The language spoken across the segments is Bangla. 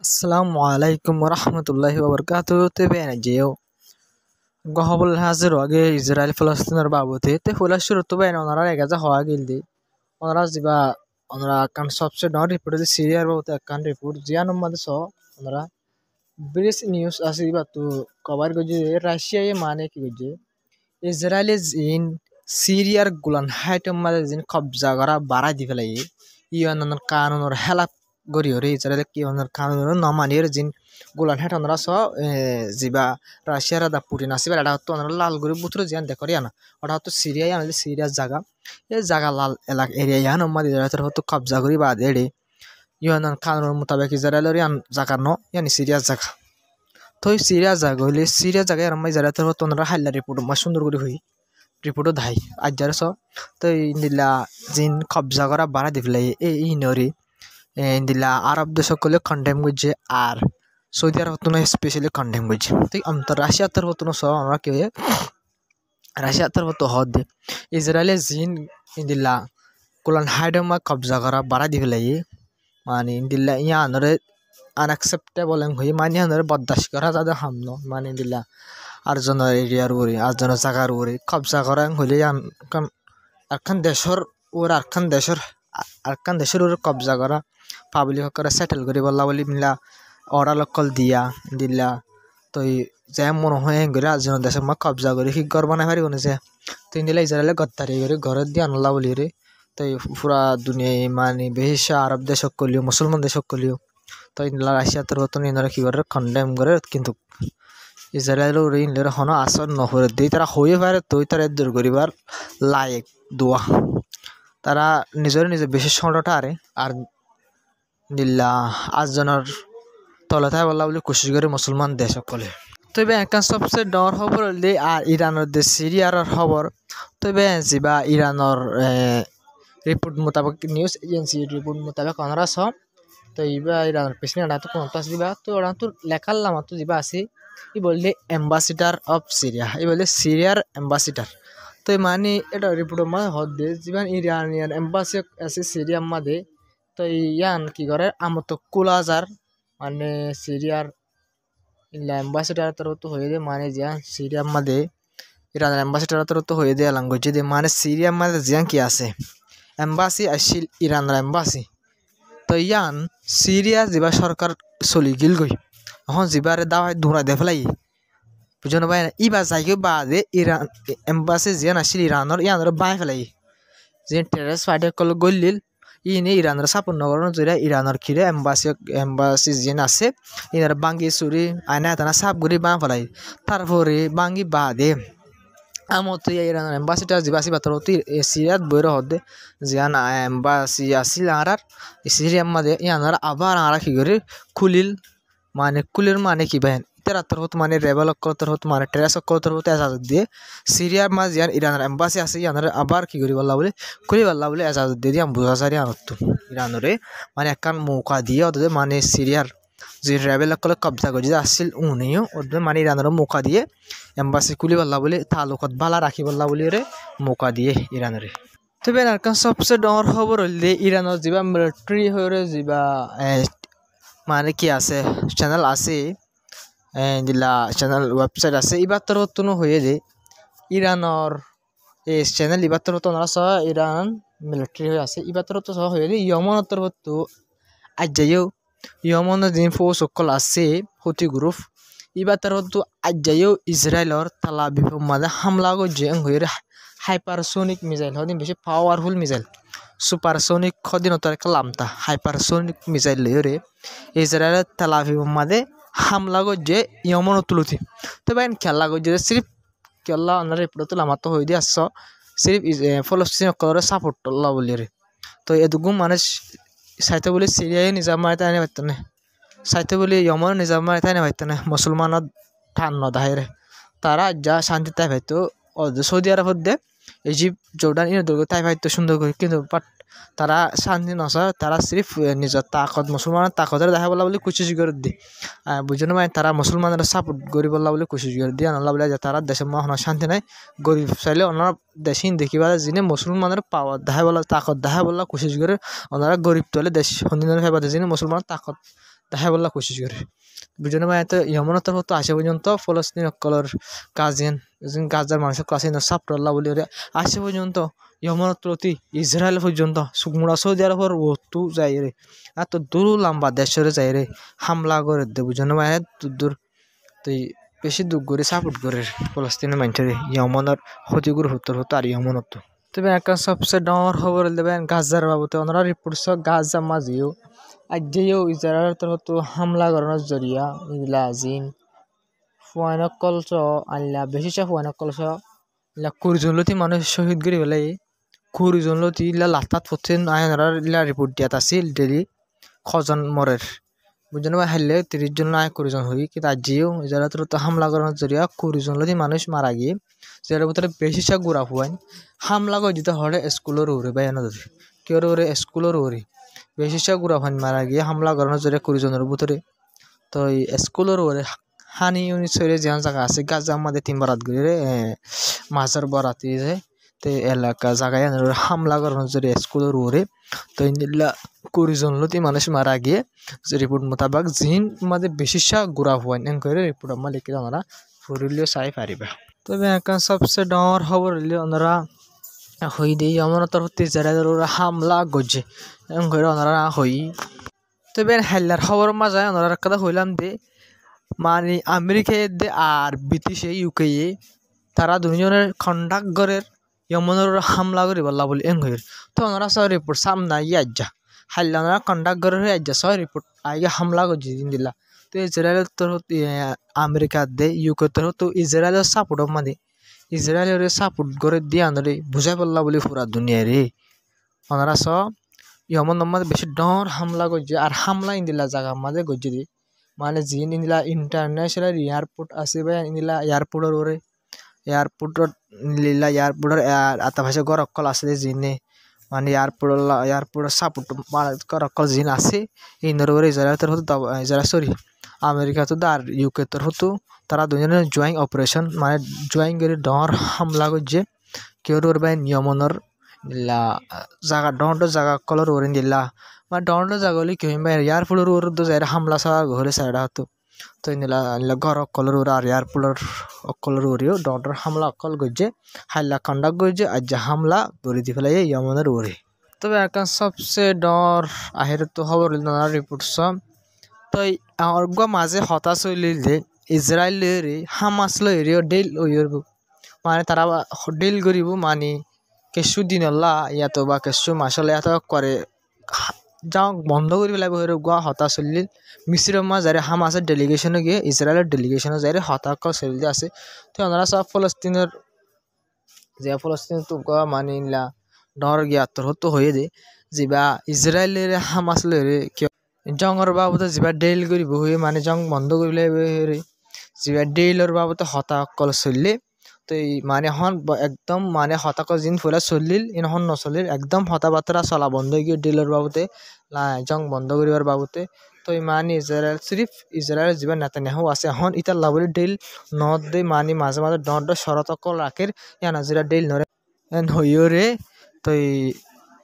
Assalamu alaikum warahmatullahi wabarakatuh. Tebe jeo gohabul hazir wage Israel Palestine babote te hula shuru to ben onara egaza hawa gildi onara ziba onara kan सबसे डॉट रिपोर्ट दे सीरिया बहुत kan report जियान मद सो onara British news asi batu cover goje Russia ye mane ki goje Israel is in Syria Golan Heights made jin qabza gara bara divelai iyon on kanun or helap gori ore Israel ki on kanun no manir jin Golan Heights onra so jiba Russia ra da Putin asiba ada to onra lal gori butro jian dekori ana oda to Syria ya Syria jaga e jaga lal elak area ya no madi ra to qabza gori ba dede iyon on kanun mutabak Israel ri an jaga no yani Syria jaga তো সিরিয়া জাগা হইলে সিরিয়া জায়গায় আর মাই যারা তোর তোনরা হাইলা রিপোর্ট মা সুন্দর করে হই রিপোর্ট ধাই আজ যারা স তো ইন্দিলা জিন কবজা করা বাড়া দিফলাই এই নরি ইন্দিলা আরব দেশ সকলে কন্ডেম করছে আর সৌদি আরব তো স্পেশালি কন্ডেম করছে তো রাশিয়া তোর হতো স আমরা কি রাশিয়া তোর হতো হদ দে ইসরায়েলে জিন ইন্দিলা কোলান হাইডমা কবজা করা বাড়া দিফলাই মানে ইন্দিলা ইয়া আনরে unacceptable হই মানে হানরে বরদাস্ত করা যাবে হামনো মানে দিলা আরজনের এরিয়ার উপরে আরজনের জায়গার উপরে কবজা করা হইলে আরখান দেশের ওর আরখান দেশের উপরে কবজা করা পাবলিক করে সেটেল করে বললা বলি মিলা অর্ডার লকল দিয়া দিলা তো যে মনে হয় গরে আরজনের দেশে মা কবজা করে কি ঘর বানাই পারি বনেছে তো দিলা ইসরায়েলে গত্তারি করে ঘর দিয়ে আনলা বলি রে তো পুরা দুনিয়ায় মানে বেশি আরব দেশ কলিও মুসলমান দেশ কলিও তো ইনলা রাশিয়া তোর হতো ইনরা কি করে কন্ডেম করে কিন্তু ইসরায়েল ওর ইনলের হনো আসর নহরে দেই তারা হয়ে পারে তুই তারা দূর করিবার লায়ক দোয়া তারা নিজের বিশেষ সংগঠনটা আরে আর দিল্লা আজজনের তলতায় বললা বলে কোশিশ করে মুসলমান দেশ সকলে তবে একটা সবচেয়ে ডর খবর হলে আর ইরানের দেশ সিরিয়ার খবর তবে যা ইরানের রিপোর্ট মোতাবেক নিউজ এজেন্সি রিপোর্ট মোতাবেক অনরা সব তো ইবা ইরানের প্রেসিডেন্ট আতো কোন তো আসিবা তো ওরা তো লেখালাম তো জিবা আছে ই বললে অ্যাম্বাসিডার অফ সিরিয়া ই বললে সিরিয়ার অ্যাম্বাসিডার তো মানে এটা রিপোর্ট মানে হদে জীবন ইরানিয়ান অ্যাম্বাসি আছে সিরিয়ার মধ্যে তো ইয়ান কি করে আমতো কুলাজার মানে সিরিয়ার অ্যাম্বাসিডার তোর তো হয়ে দে মানে জিয়ান সিরিয়ার মধ্যে ইরানের অ্যাম্বাসিডার তোর তো হয়ে দে ল্যাঙ্গুয়েজ দে মানে সিরিয়ার মধ্যে জিয়ান কি আছে অ্যাম্বাসি আসিল ইরানের অ্যাম্বাসি তো ইয়ান সিরিয়া যা সরকার চলি গিল গই এখন যাবারে দাওয়াই ধরা দে ফেলাই বুঝনো ভাই ইবা যাইকে বাদে ইরান এম্বাসি জিয়ান আসিল ইরানের ইয়ানের বাই ফেলাই যে টেররিস্ট ফাইটার কল গলিল ইনে ইরানের সাপোর্ট নগরন জুড়ে ইরানের খিরে এম্বাসি জিয়ান আছে ইনার বাঙ্গি চুরি আয়না তানা সাপ গুড়ি বাঁ ফেলাই তারপরে বাঙ্গি বাদে আমতো ইরানের এম্বাসিটা জিবাসি বাতর সিরিয়াত বইর হদে জিয়ান এম্বাসি আসিল আর সিরিয়ার মধ্যে ইয়ানার আবার আর কি করে খুলিল মানে কুলির মানে কি ভাই ইতার তোর হতো মানে রেবেল তোর হতো মানে টেরাস তোর হতো এজাজত দিয়ে সিরিয়ার মাঝ ইয়ান ইরানের এম্বাসি আছে ইয়ানার আবার কি করি বললা বলে খুলি বললা বলে এজাজত দিয়ে আমি বুঝা সারি আনতো ইরানরে মানে একখান মৌকা দিয়ে ওদের মানে সিরিয়ার যে রেবেল কবজা করে যে আসছিল উনিও ওদের মানে ইরানের মৌকা দিয়ে এম্বাসি খুলি বললা বলে তালুকত বালা রাখি বললা বলে রে মৌকা দিয়ে ইরানরে তবে আর সবচেয়ে ডর খবর হইলে ইরানের যা মিলিটারি হয়ে যা মানে কি আছে চ্যানেল আছে দিলা চ্যানেল ওয়েবসাইট আছে এবার তোর হতো হয়ে যে ইরানের এই চ্যানেল এবার তোর হতো ওনারা সহ ইরান মিলিটারি হয়ে আছে এবার তোর হতো সহ হয়ে যে ইয়মন তোর হতো আজ যাইও ইয়মনের যে ফোর্স সকল আছে হতি গ্রুপ এবার তোর হতো আজ যাইও ইসরায়েলের তালা বিভব মাঝে হামলা করছে হয়ে হাইপারসোনিক মিসাইল হদিন বেশি পাওয়ারফুল মিসাইল সুপারসোনিক হদিন তো একটা লামতা হাইপারসোনিক মিসাইল লইরে ইসরায়েলের তেলাভিভ মাঝে হামলা করছে ইয়মন তুলতি তবে খেলা করছে সিরিফ কেলা অনার রিপোর্ট আমার তো হয়ে দিয়ে আসছ সিরিফ ফলস্তিন করে সাপোর্ট লা বলি রে তো এটুকু মানে সাইতে বলে সিরিয়ায় নিজাম মারে তাই পারত না সাইতে বলে ইয়মন নিজাম মারে তাই পারত না মুসলমানের ঠান নদাহে তারা যা শান্তি তাই পাইতো সৌদি আরব দে ইজিপ্ট জর্ডান ইন দুর্গ তাই পাইতো সুন্দর করে কিন্তু বাট তারা শান্তি নসা তারা সিরিফ নিজের তাকত মুসলমানের তাকতের দেখা বলা বলে কোশিশ করে দি বুঝলো মানে তারা মুসলমানের সাপোর্ট গরিব বলা বলে কোশিশ করে দিয়ে আল্লাহ বলে যে তারা দেশের মহান শান্তি নাই গরিব চাইলে ওনারা দেশিন দেখিবা যিনি মুসলমানের পাওয়ার দেখা বলা তাকত দেখা বলা কোশিশ করে ওনারা গরিব তোলে দেশ সন্ধিনের ফেবা যিনি মুসলমানের তাকত দেখা বলা কোশিশ করে বুঝনে ভাই তো ইয়মনের তরফ তো আসে পর্যন্ত ফলস্তিন কলর কাজিন গাজার মানুষের কাছে সাপটাল্লা বলি আসে পর্যন্ত ইয়মনের প্রতি ইসরায়েল পর্যন্ত সুমুড়া সৌদি আরবের ওতু যাই রে এত দূর লম্বা দেশরে যাই রে হামলা করে দে বুঝনে ভাই দূর তুই বেশি দুঃখ করে সাপোর্ট করে ফলস্তিনের মানুষের ইয়মনের ক্ষতিগুলো হতো আর ইয়মনত তবে একটা সবচেয়ে ডাঙর খবর দেবেন গাজার বাবুতে ওনারা রিপোর্ট গাজা মাঝিও আজও ইসরায়েলের তরফ হামলা করানোর জরিয়া ইলা জিন ফুয়ানকল চ আল্লাহ বেশি ফুয়ানকল চ ইলা কুড়িজনলতি মানুষ শহীদ করে পেলাই কুড়িজনলতি ইলা লাতাত পড়ছেন আয়নার ইলা রিপোর্ট দিয়াত আছিল ডেলি খজন মরের বুঝলেন ভাই হারলে 30 জন আয় 20 জন হই কিন্তু আজিও ইসরায়েলের তরফ হামলা করানোর জরিয়া 20 জনলতি মানুষ মারা গিয়ে যার ভিতরে বেশি গুড়া ফুয়াইন হামলা করে দিতে হলে স্কুলের ওরে ভাই এনে কেউ ওরে স্কুলের ওরে বেশি গুড়া ফান মারা গিয়ে হামলা করানোর জন্য 20 জনের ভিতরে তো এই স্কুলের ওরে হানি ইউনিট সরে যে জায়গা আছে গাছ আমাদের 3 বারাত করে মাছের বরাতি যায় তো এলাকা জায়গায় হামলা করানোর জন্য স্কুলের ওরে তো ইন্দিল্লা 20 জন লতি মানুষ মারা গিয়ে রিপোর্ট মোতাবেক জিন মাঝে বেশি গুড়া ফুয়াইন এন করে রিপোর্ট আমার লিখে ওনারা ফুরিলেও চাই পারিবা তবে এখন সবচেয়ে ডাঙর খবর হইলে ওনারা হই দিয়ে আমার তরফ থেকে যারা হামলা গজে এমন করে ওনারা হই তবে হাল্লার খবর মাঝে ওনারা কথা হইলাম দে মানে আমেরিকা দে আর ব্রিটিশে ইউকে তারা দুজনের কন্ডাক্টরের ইয়মনের হামলা করে বললা বলি এম হয়ে তো ওনারা সব রিপোর্ট সামনা আজ্জা হাল্লা ওনারা কন্ডাক্টরের হয়ে আজ্জা সব রিপোর্ট আগে হামলা করছে দিন দিলা তো ইসরায়েলের তরফ আমেরিকার দে ইউকে তরফ তো ইসরায়েলের সাপোর্ট মানে ইসরায়েলের সাপোর্ট করে দিয়ে আনরে বুঝাই পারলা বলি পুরা দুনিয়া রে ওনারা সব ইয়মন মাঝে বেশি ডর হামলা করছে আর হামলা ইন্দিলা জায়গা মাঝে করছে দি মানে জিন ইন্দিলা ইন্টারন্যাশনাল এয়ারপোর্ট আছে ভাই ইন্দিলা এয়ারপোর্টের ওরে এয়ারপোর্টর লীলা এয়ারপোর্টের আতাভাষা গড় অকল আছে জিনে মানে এয়ারপোর্টের সাপোর্ট গড় অকল জিন আছে ইন্দোর ওরে ইসরায়েল তরফ ইসরায়েল সরি আমেরিকা তো আর ইউকে তরফ তো তারা দুজনের জয়েন্ট অপারেশন মানে জয়েন্ট করে ডর হামলা করছে কেউ ওর ভাই নিয়মনের দিলা জায়গা ডর জায়গা কলর ওরেন দিলা মানে ডর জায়গা হলে কেউ ভাই এয়ারপোর্টের ওর তো যাই হামলা সারা ঘরে সাইডা হতো তো নিলা ঘর অকলের ওর আর এয়ারপোর্টের অকলের ওরেও ডর হামলা অকল করছে হাল্লা কন্ডাক্ট করছে আর যে হামলা করে দি ফেলাই ইয়মনের ওরে তবে এখন সবচেয়ে ডর আহের তো খবর রিপোর্ট সব তো অর্গ মাঝে হতাশ হইলে যে ইসরায়েলের হামাস লইরেও ডেল ওইব মানে তারা ডেল করিব মানে কিছু দিন ইয়াতো বা কিছু মাসলে এত করে যাও বন্ধ করে পেলাব গোয়া হতাশ হইলে মিশ্র যারে হামাসের ডেলিগেশনে গিয়ে ইসরায়েলের ডেলিগেশনে যারে হতাশ চলতে আছে তো ওনারা সব ফলস্তিনের যে ফলস্তিন তো গোয়া মানে ইলা ডর গিয়া তোর হতো হয়ে দে যা ইসরায়েলের হামাস লইরে কেউ জঙর বাবদে যা ডেল করিব হয়ে মানে জং বন্ধ করে পেলাব যা ডেইলর বাবদে হতাশ চললে তো মানে হন একদম মানে হতাশ দিন ফুলা চলিল ইনহন নচলিল একদম হতাবার্তা চলা বন্ধ গিয়ে ডেইলর বাবদে জং বন্ধ করিবার বাবদে তো মানে ইসরায়েল সিরিফ ইসরায়েল যা নেতানিয়াহু আছে হন ইতার লাভলি ডেইল নদ দে মানে মাঝে মাঝে ডর শরতকল রাখের ইয়ানা যেটা ডেইল নরে এন হইও রে তো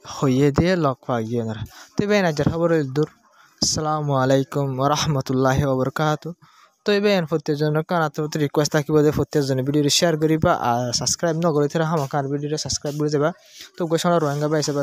হইয়ে দিয়ে লক পাই গিয়ে ওনারা তো বেন আজার খবর দূর আসসালামু আলাইকুম ওরহমতুল্লাহি ওবরকাতুহু তো এবার প্রত্যেকজনের কারণ আপনার রিকোয়েস্ট থাকিব যে প্রত্যেকজনে ভিডিও শেয়ার করিবা আর সাবস্ক্রাইব নকরি তাহলে আমাকে আর ভিডিও সাবস্ক্রাইব করে যাবা তো গোসনা রোহিঙ্গা বা হিসাবে